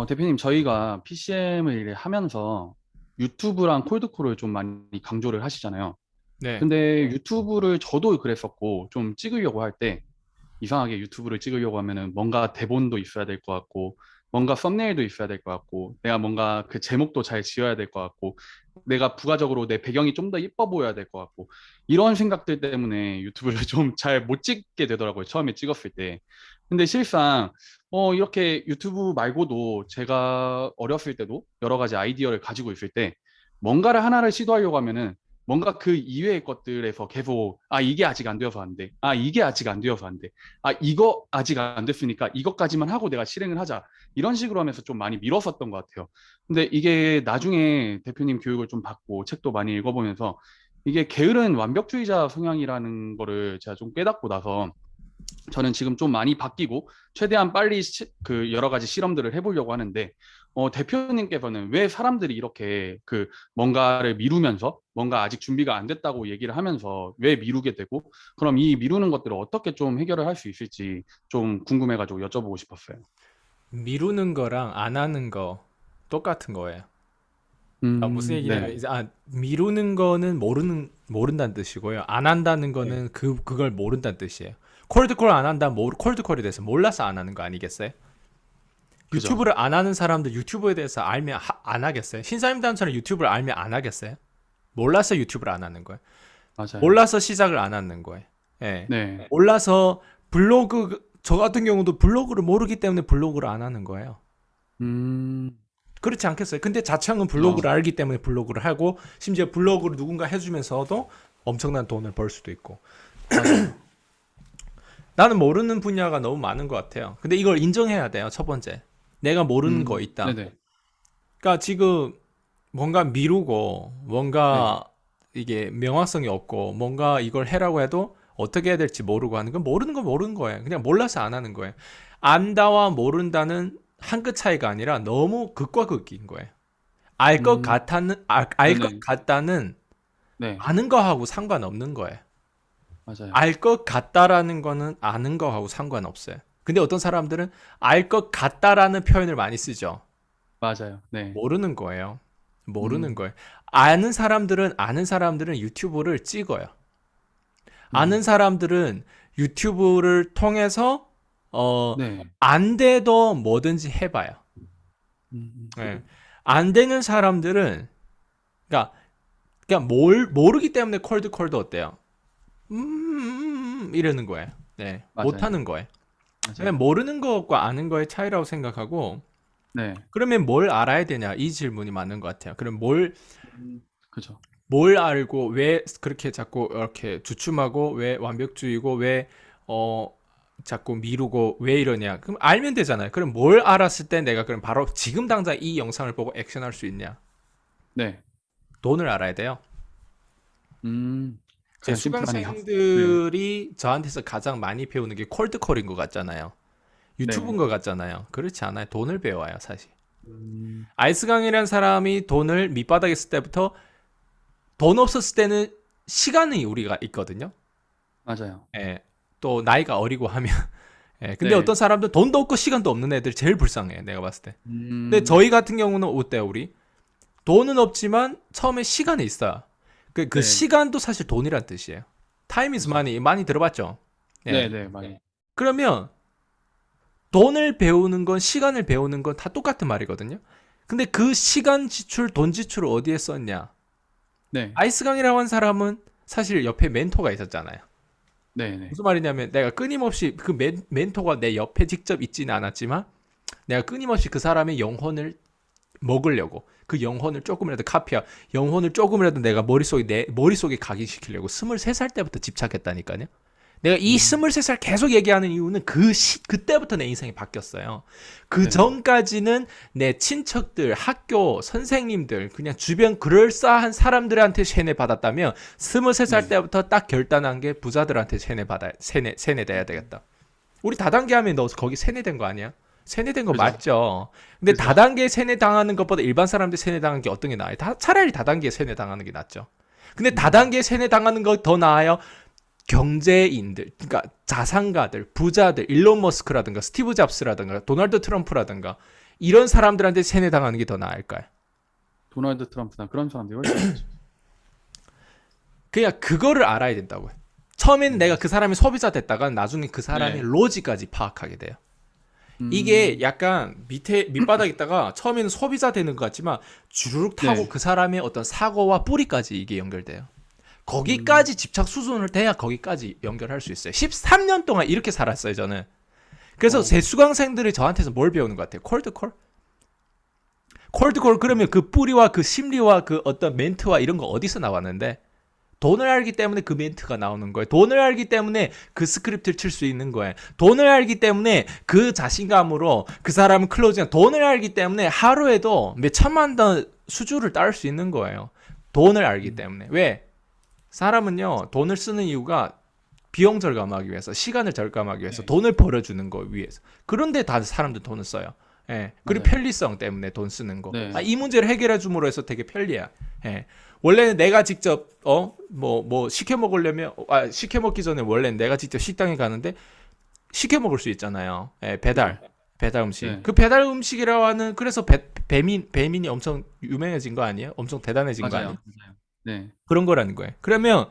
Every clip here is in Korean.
대표님, 저희가 PCM을 하면서 유튜브랑 콜드콜을 좀 많이 강조를 하시잖아요. 네. 근데 유튜브를 저도 그랬었고, 좀 찍으려고 할 때, 이상하게 유튜브를 찍으려고 하면은 뭔가 대본도 있어야 될 것 같고, 뭔가 썸네일도 있어야 될 것 같고, 내가 뭔가 그 제목도 잘 지어야 될 것 같고, 내가 부가적으로 내 배경이 좀 더 이뻐 보여야 될 것 같고, 이런 생각들 때문에 유튜브를 좀 잘 못 찍게 되더라고요. 처음에 찍었을 때. 근데 실상, 이렇게 유튜브 말고도 제가 어렸을 때도 여러 가지 아이디어를 가지고 있을 때, 뭔가를 하나를 시도하려고 하면은 뭔가 그 이외의 것들에서 계속 이게 아직 안 되어서 안 돼. 이게 아직 안 되어서 안 돼. 이거 아직 안 됐으니까 이것까지만 하고 내가 실행을 하자. 이런 식으로 하면서 좀 많이 미뤘었던 것 같아요. 근데 이게 나중에 대표님 교육을 좀 받고 책도 많이 읽어보면서 이게 게으른 완벽주의자 성향이라는 거를 제가 좀 깨닫고 나서 저는 지금 좀 많이 바뀌고 최대한 빨리 그 여러 가지 실험들을 해보려고 하는데 대표님께서는 왜 사람들이 이렇게 그 뭔가를 미루면서 뭔가 아직 준비가 안 됐다고 얘기를 하면서 왜 미루게 되고 그럼 이 미루는 것들을 어떻게 좀 해결을 할 수 있을지 좀 궁금해가지고 여쭤보고 싶었어요. 미루는 거랑 안 하는 거 똑같은 거예요. 무슨 얘기냐면 네네. 이제 미루는 거는 모른다는 뜻이고요. 안 한다는 네. 거는 그걸 모른다는 뜻이에요. 콜드콜 안 한다 콜드콜에 대해서 몰라서 안 하는 거 아니겠어요? 그죠. 유튜브를 안 하는 사람들 유튜브에 대해서 알면 안 하겠어요? 신사임당처럼 유튜브를 알면 안 하겠어요? 몰라서 유튜브를 안 하는 거예요. 맞아요. 몰라서 시작을 안 하는 거예요. 예. 네. 몰라서 저 같은 경우도 블로그를 모르기 때문에 블로그를 안 하는 거예요. 음, 그렇지 않겠어요? 근데 자창은 그죠. 블로그를 알기 때문에 블로그를 하고 심지어 블로그를 누군가 해주면서도 엄청난 돈을 벌 수도 있고. 맞아요. 나는 모르는 분야가 너무 많은 것 같아요. 근데 이걸 인정해야 돼요. 첫 번째, 내가 모르는 거 있다. 네네. 그러니까 지금 뭔가 미루고 네. 뭔가 이게 명확성이 없고 뭔가 이걸 해라고 해도 어떻게 해야 될지 모르고 하는 건 모르는 거예요. 그냥 몰라서 안 하는 거예요. 안다와 모른다는 한 끗 차이가 아니라 너무 극과 극인 거예요. 음, 알 것 네네. 같다는 네. 아는 거하고 상관없는 거예요. 맞아요. 알 것 같다라는 거는 아는 거하고 상관없어요. 근데 어떤 사람들은 알 것 같다라는 표현을 많이 쓰죠. 맞아요. 네. 모르는 거예요. 모르는 음, 거예요. 아는 사람들은 유튜브를 찍어요. 아는 음, 사람들은 유튜브를 통해서 어, 네. 안 돼도 뭐든지 해봐요. 예. 안 되는 사람들은 그러니까 뭘 모르기 때문에 콜드 어때요? 이러는 거예요. 네, 맞아요. 못하는 거예요. 그냥 맞아요. 모르는 것과 아는 거의 차이라고 생각하고 네. 그러면 뭘 알아야 되냐 이 질문이 맞는 것 같아요. 그럼 그죠. 뭘 알고 왜 그렇게 자꾸 이렇게 주춤하고 왜 완벽주의고 왜 어 자꾸 미루고 왜 이러냐? 그럼 알면 되잖아요. 그럼 뭘 알았을 때 내가 그럼 바로 지금 당장 이 영상을 보고 액션할 수 있냐? 네. 돈을 알아야 돼요. 제 가장 심플하네요. 네. 수강생들이 저한테서 가장 많이 배우는 게 콜드콜인 것 같잖아요. 유튜브인 네. 것 같잖아요. 그렇지 않아요. 돈을 배워요, 사실. 음, 아이스강이라는 사람이 돈을 밑바닥에 쓸 때부터 돈 없었을 때는 시간이 우리가 있거든요. 맞아요. 예. 또 나이가 어리고 하면. 예. 근데 어떤 네. 사람들 돈도 없고 시간도 없는 애들이 제일 불쌍해. 내가 봤을 때. 근데 음, 저희 같은 경우는 어때요, 우리? 돈은 없지만 처음에 시간이 있어요. 그 네. 시간도 사실 돈이란 뜻이에요. Time is 그죠. money. 많이 들어봤죠? 네, 예. 네, 많이. 그러면 돈을 배우는 건 시간을 배우는 건 다 똑같은 말이거든요. 근데 그 시간 지출, 돈 지출을 어디에 썼냐? 네. 아이스강이라고 한 사람은 사실 옆에 멘토가 있었잖아요. 네, 네. 무슨 말이냐면 내가 끊임없이 그 멘토가 내 옆에 직접 있지는 않았지만 내가 끊임없이 그 사람의 영혼을 먹으려고 그 영혼을 조금이라도 영혼을 조금이라도 내가 내 머릿속에 각인시키려고 23살 때부터 집착했다니까요. 내가 이 음, 23살 계속 얘기하는 이유는 그때부터 내 인생이 바뀌었어요. 그 네. 전까지는 내 친척들, 학교, 선생님들, 그냥 주변 그럴싸한 사람들한테 세뇌 받았다면 23살 네. 때부터 딱 결단한 게 부자들한테 세뇌돼야 되겠다. 우리 다단계 하면 너 거기 세뇌된 거 아니야? 세뇌된 거 그죠. 맞죠? 근데 그죠. 다단계 세뇌당하는 것보다 일반 사람들 세뇌당하는 게 어떤 게 나아요? 차라리 다단계 세뇌당하는 게 낫죠. 근데 음, 다단계 세뇌당하는 거 더 나아요? 경제인들, 그러니까 자산가들, 부자들, 일론 머스크라든가 스티브 잡스라든가 도널드 트럼프라든가 이런 사람들한테 세뇌당하는 게 더 나을까요? 도널드 트럼프나 그런 사람들이 훨씬 많죠. 그냥 그거를 알아야 된다고요. 처음에는 내가 그 사람이 소비자 됐다가 나중에 그 사람의 네. 로지까지 파악하게 돼요. 음, 이게 약간 밑바닥 있다가 처음에는 소비자 되는 것 같지만 주르륵 타고 네. 그 사람의 어떤 사고와 뿌리까지 이게 연결돼요. 음, 거기까지 집착 수준을 돼야 거기까지 연결할 수 있어요. 13년 동안 이렇게 살았어요, 저는. 그래서 어. 제 수강생들이 저한테서 뭘 배우는 것 같아요? 콜드콜? 콜드콜 그러면 그 뿌리와 그 심리와 그 어떤 멘트와 이런 거 어디서 나왔는데 돈을 알기 때문에 그 멘트가 나오는 거예요. 돈을 알기 때문에 그 스크립트를 칠 수 있는 거예요. 돈을 알기 때문에 그 자신감으로 그 사람은 클로징, 돈을 알기 때문에 하루에도 몇 천만 원 수주를 딸 수 있는 거예요. 돈을 알기 때문에. 왜? 사람은요, 돈을 쓰는 이유가 비용 절감하기 위해서, 시간을 절감하기 위해서, 네. 돈을 벌어주는 거 위해서. 그런데 다 사람들 돈을 써요. 예. 그리고 맞아요. 편리성 때문에 돈 쓰는 거. 네. 이 문제를 해결해 줌으로 해서 되게 편리해. 예. 원래는 내가 직접 시켜 먹으려면 시켜 먹기 전에 원래는 내가 직접 식당에 가는데 시켜 먹을 수 있잖아요. 예, 배달 음식. 네. 그 배달 음식이라고 하는 그래서 배민이 엄청 유명해진 거 아니에요? 엄청 대단해진 거 아니에요? 맞아요. 네. 그런 거라는 거예요. 그러면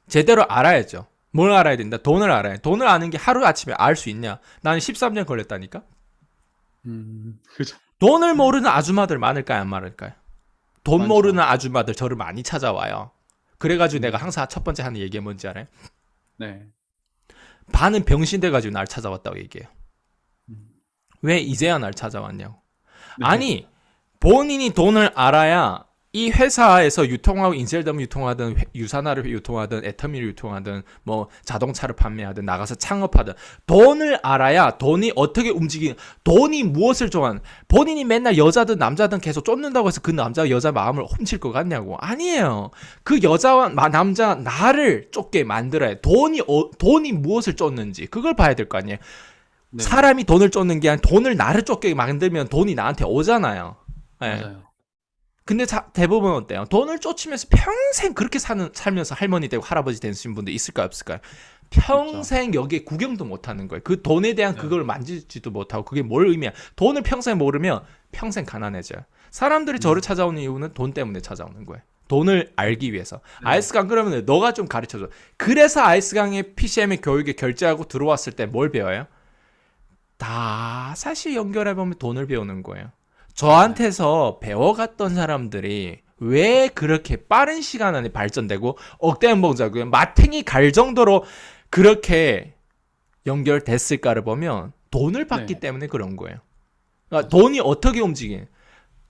제대로 알아야죠. 뭘 알아야 된다? 돈을 알아야 돼. 돈을 아는 게 하루 아침에 알 수 있냐? 나는 13년 걸렸다니까. 그죠. 돈을 모르는 아줌마들 많을까요? 안 많을까요? 돈 많죠. 모르는 아줌마들 저를 많이 찾아와요. 그래가지고 음. 내가 항상 첫 번째 하는 얘기가 뭔지 알아요? 네. 반은 병신 돼가지고 날 찾아왔다고 얘기해요. 음. 왜 이제야 날 찾아왔냐고. 네. 아니 본인이 돈을 알아야 이 회사에서 유통하고 인셀덤 유통하든 유산화를 유통하든 애터미를 유통하든 뭐 자동차를 판매하든 나가서 창업하든 돈을 알아야 돈이 어떻게 움직이는 돈이 무엇을 좋아하는 본인이 맨날 여자든 남자든 계속 쫓는다고 해서 그 남자 여자 마음을 훔칠 것 같냐고. 아니에요. 그 여자와 남자 나를 쫓게 만들어야 돈이 무엇을 쫓는지 그걸 봐야 될 거 아니에요. 네. 사람이 돈을 쫓는 게 아니라 돈을 나를 쫓게 만들면 돈이 나한테 오잖아요. 예. 맞아요. 근데 대부분 어때요? 돈을 쫓으면서 평생 그렇게 살면서 할머니 되고 할아버지 되신 분들 있을까요, 없을까요? 평생 여기에 구경도 못 하는 거예요. 그 돈에 대한 네. 그걸 만지지도 못하고 그게 뭘 의미야? 돈을 평생 모르면 평생 가난해져요. 사람들이 저를 찾아오는 이유는 돈 때문에 찾아오는 거예요. 돈을 알기 위해서. 네. 아이스강 그러면 너가 좀 가르쳐줘. 그래서 아이스강의 PCM의 교육에 결제하고 들어왔을 때 뭘 배워요? 다 사실 연결해보면 돈을 배우는 거예요. 저한테서 배워갔던 사람들이 왜 그렇게 빠른 시간 안에 발전되고 억대한 봉자고요. 마탱이 갈 정도로 그렇게 연결됐을까를 보면 돈을 받기 네. 때문에 그런 거예요. 그러니까 돈이 어떻게 움직이냐.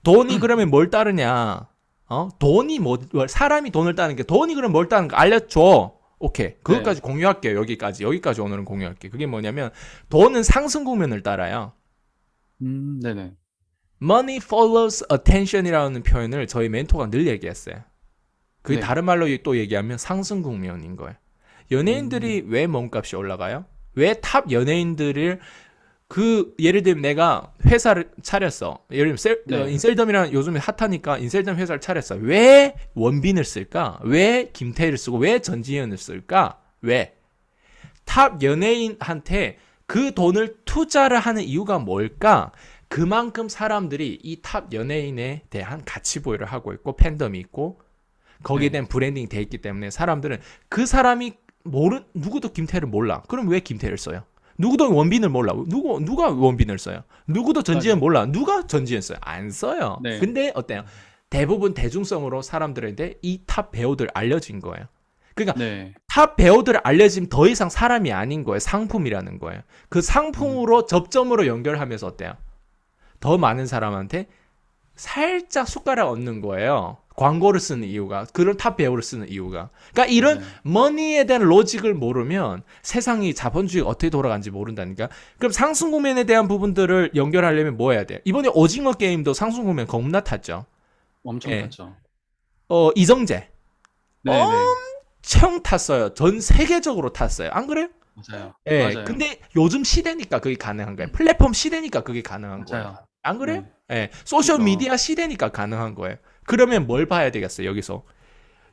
돈이 그러면 뭘 따르냐. 돈이 사람이 돈을 따는 게 돈이 그럼 뭘 따르는 거 알려줘. 오케이. 그것까지 공유할게요. 여기까지 오늘은 공유할게요. 그게 뭐냐면 돈은 상승 국면을 따라요. 네네. Money follows attention이라는 표현을 저희 멘토가 늘 얘기했어요. 그게 네. 다른 말로 또 얘기하면 상승 국면인 거예요. 연예인들이 왜 몸값이 올라가요? 왜 탑 연예인들을 예를 들면 내가 회사를 차렸어. 예를 들면 네. 인셀덤이라는 요즘에 핫하니까 인셀덤 회사를 차렸어. 왜 원빈을 쓸까? 왜 김태희를 쓰고 왜 전지현을 쓸까? 왜? 탑 연예인한테 그 돈을 투자를 하는 이유가 뭘까? 그만큼 사람들이 이 탑 연예인에 대한 가치 보유를 하고 있고 팬덤이 있고 거기에 네. 대한 브랜딩이 돼 있기 때문에 사람들은 그 사람이 누구도 김태를 몰라. 그럼 왜 김태를 써요? 누구도 원빈을 몰라. 누가 원빈을 써요? 누구도 전지현 몰라. 누가 전지현 써요? 안 써요. 네. 근데 어때요? 대부분 대중성으로 사람들한테 이 탑 배우들 알려진 거예요. 그러니까 네. 탑 배우들 알려지면 더 이상 사람이 아닌 거예요. 상품이라는 거예요. 그 상품으로 접점으로 연결하면서 어때요? 더 많은 사람한테 살짝 숟가락 얹는 거예요. 광고를 쓰는 이유가. 그런 탑 배우를 쓰는 이유가. 그러니까 이런 네. 머니에 대한 로직을 모르면 세상이 자본주의가 어떻게 돌아가는지 모른다니까. 그럼 상승 국면에 대한 부분들을 연결하려면 뭐 해야 돼요? 이번에 오징어 게임도 상승 국면 겁나 탔죠. 엄청 예. 탔죠. 이정재. 네네. 엄청 탔어요. 전 세계적으로 탔어요. 안 그래요? 맞아요. 예. 맞아요. 근데 요즘 시대니까 그게 가능한 거예요. 플랫폼 시대니까 그게 가능한 거예요. 맞아요. 안 그래요? 네. 예. 소셜 그렇죠. 미디어 시대니까 가능한 거예요. 그러면 뭘 봐야 되겠어요, 여기서?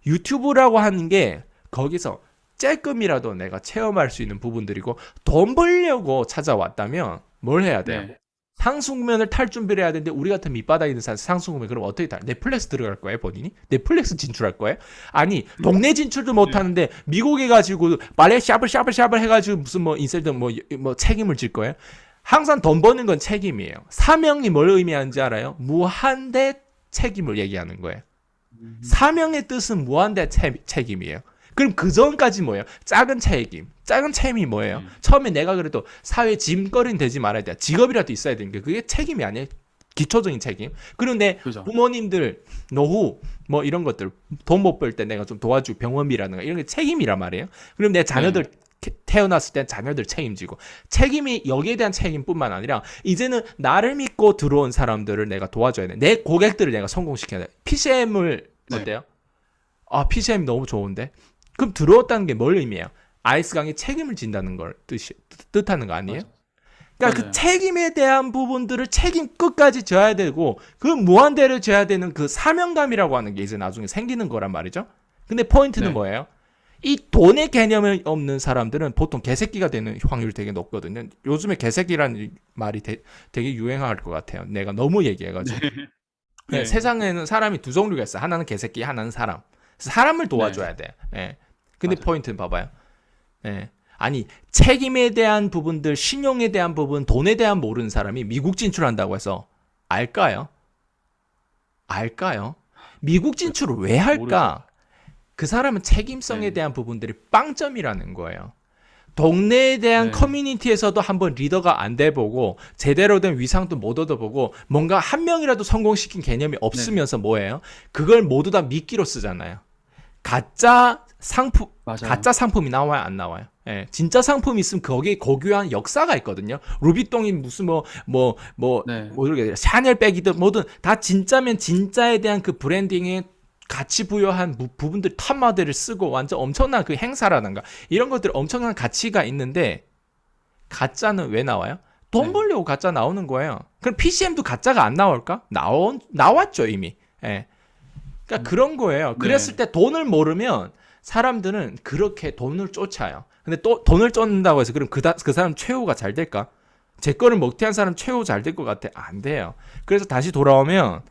유튜브라고 하는 게 거기서 쬐끔이라도 내가 체험할 수 있는 부분들이고 돈 벌려고 찾아왔다면 뭘 해야 돼요? 네. 상승구면을 탈 준비를 해야 되는데 우리 같은 밑바닥에 있는 사람 상승구면 그럼 어떻게 탈? 넷플릭스 들어갈 거예요 본인이? 넷플릭스 진출할 거예요? 아니 동네 진출도 못 네. 하는데 미국에 가지고 말레 샤블 해가지고 무슨 뭐 인셀드 뭐 책임을 질 거예요? 항상 돈 버는 건 책임이에요. 사명이 뭘 의미하는지 알아요? 무한대 책임을 얘기하는 거예요. 사명의 뜻은 무한대 책임이에요. 그럼 그 전까지 뭐예요? 작은 책임. 작은 책임이 뭐예요? 처음에 내가 그래도 사회 짐거리는 되지 말아야 돼. 직업이라도 있어야 되는 게 그게 책임이 아니에요. 기초적인 책임. 그리고 내 그죠. 부모님들 노후 뭐 이런 것들 돈 못 벌 때 내가 좀 도와주고 병원비라든가 이런 게 책임이란 말이에요. 그럼 내 자녀들 태어났을 땐 자녀들 책임지고 책임이 여기에 대한 책임뿐만 아니라 이제는 나를 믿고 들어온 사람들을 내가 도와줘야 돼. 내 고객들을 내가 성공시켜야 돼. PCM을 네. 어때요? 아 PCM 너무 좋은데? 그럼 들어왔다는 게 뭘 의미해요? 아이스강이 책임을 진다는 걸 뜻하는 거 아니에요? 맞아. 그러니까 맞아요. 그 책임에 대한 부분들을 책임 끝까지 져야 되고 그 무한대를 져야 되는 그 사명감이라고 하는 게 이제 나중에 생기는 거란 말이죠. 근데 포인트는 네. 뭐예요? 이 돈의 개념이 없는 사람들은 보통 개새끼가 되는 확률이 되게 높거든요. 요즘에 개새끼라는 말이 되게 유행할 것 같아요. 내가 너무 얘기해가지고. 네, 네. 세상에는 사람이 두 종류가 있어요. 하나는 개새끼, 하나는 사람. 사람을 도와줘야 네. 돼. 예. 근데 맞아요. 포인트는 봐봐요. 예. 아니 책임에 대한 부분들, 신용에 대한 부분, 돈에 대한 모르는 사람이 미국 진출한다고 해서 알까요? 알까요? 미국 진출을 왜 모르죠. 할까? 그 사람은 책임성에 네. 대한 부분들이 빵점이라는 거예요. 동네에 대한 네. 커뮤니티에서도 한번 리더가 안 돼보고 제대로 된 위상도 못 얻어보고 뭔가 한 명이라도 성공시킨 개념이 없으면서 뭐예요? 그걸 모두 다 미끼로 쓰잖아요. 가짜 상품, 맞아요. 가짜 상품이 나와요, 안 나와요? 예, 진짜 상품이 있으면 거기에 고유한 역사가 있거든요. 루비통이 무슨 네. 모르겠어요. 샤넬백이든 뭐든 다 진짜면 진짜에 대한 그 브랜딩에 가치 부여한 부분들 탑마대를 쓰고 완전 엄청난 그 행사라든가 이런 것들 엄청난 가치가 있는데 가짜는 왜 나와요? 돈 네. 벌려고 가짜 나오는 거예요. 그럼 PCM도 가짜가 안 나올까? 나왔죠 이미. 예. 그러니까 그런 거예요. 네. 그랬을 때 돈을 모르면 사람들은 그렇게 돈을 쫓아요. 근데 또 돈을 쫓는다고 해서 그럼 그 사람 최후가 잘 될까? 제 거를 먹튀한 사람 최후 잘 될 것 같아? 안 돼요. 그래서 다시 돌아오면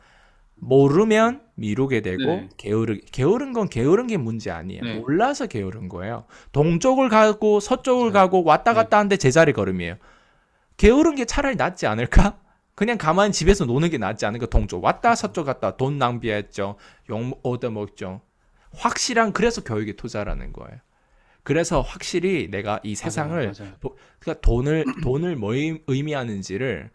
모르면 미루게 되고 네. 게으른 건 게으른 게 문제 아니에요. 네. 몰라서 게으른 거예요. 동쪽을 가고 서쪽을 맞아요. 가고 왔다 네. 갔다 하는데 제자리 걸음이에요. 게으른 게 차라리 낫지 않을까? 그냥 가만히 집에서 노는 게 낫지 않을까? 동쪽 왔다 서쪽 갔다 돈 낭비했죠. 욕 얻어먹죠. 확실한 그래서 교육에 투자라는 거예요. 그래서 확실히 내가 이 세상을 맞아요. 그러니까 돈을 뭐 의미하는지를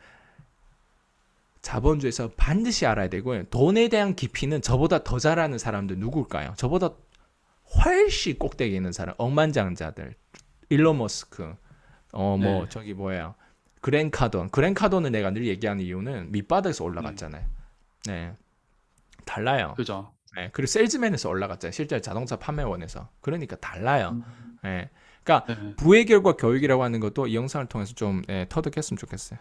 자본주의에서 반드시 알아야 되고요. 돈에 대한 깊이는 저보다 더 잘하는 사람들 누굴까요? 저보다 훨씬 꼭대기에 있는 사람, 억만장자들, 일론 머스크, 네. 저기 뭐야, 그랜카돈을 내가 늘 얘기하는 이유는 밑바닥에서 올라갔잖아요. 네, 달라요. 그죠. 네, 그리고 셀즈맨에서 올라갔잖아요. 실제 자동차 판매원에서. 그러니까 달라요. 음. 네, 그러니까 네. 부의 결과 교육이라고 하는 것도 이 영상을 통해서 좀 터득했으면 좋겠어요.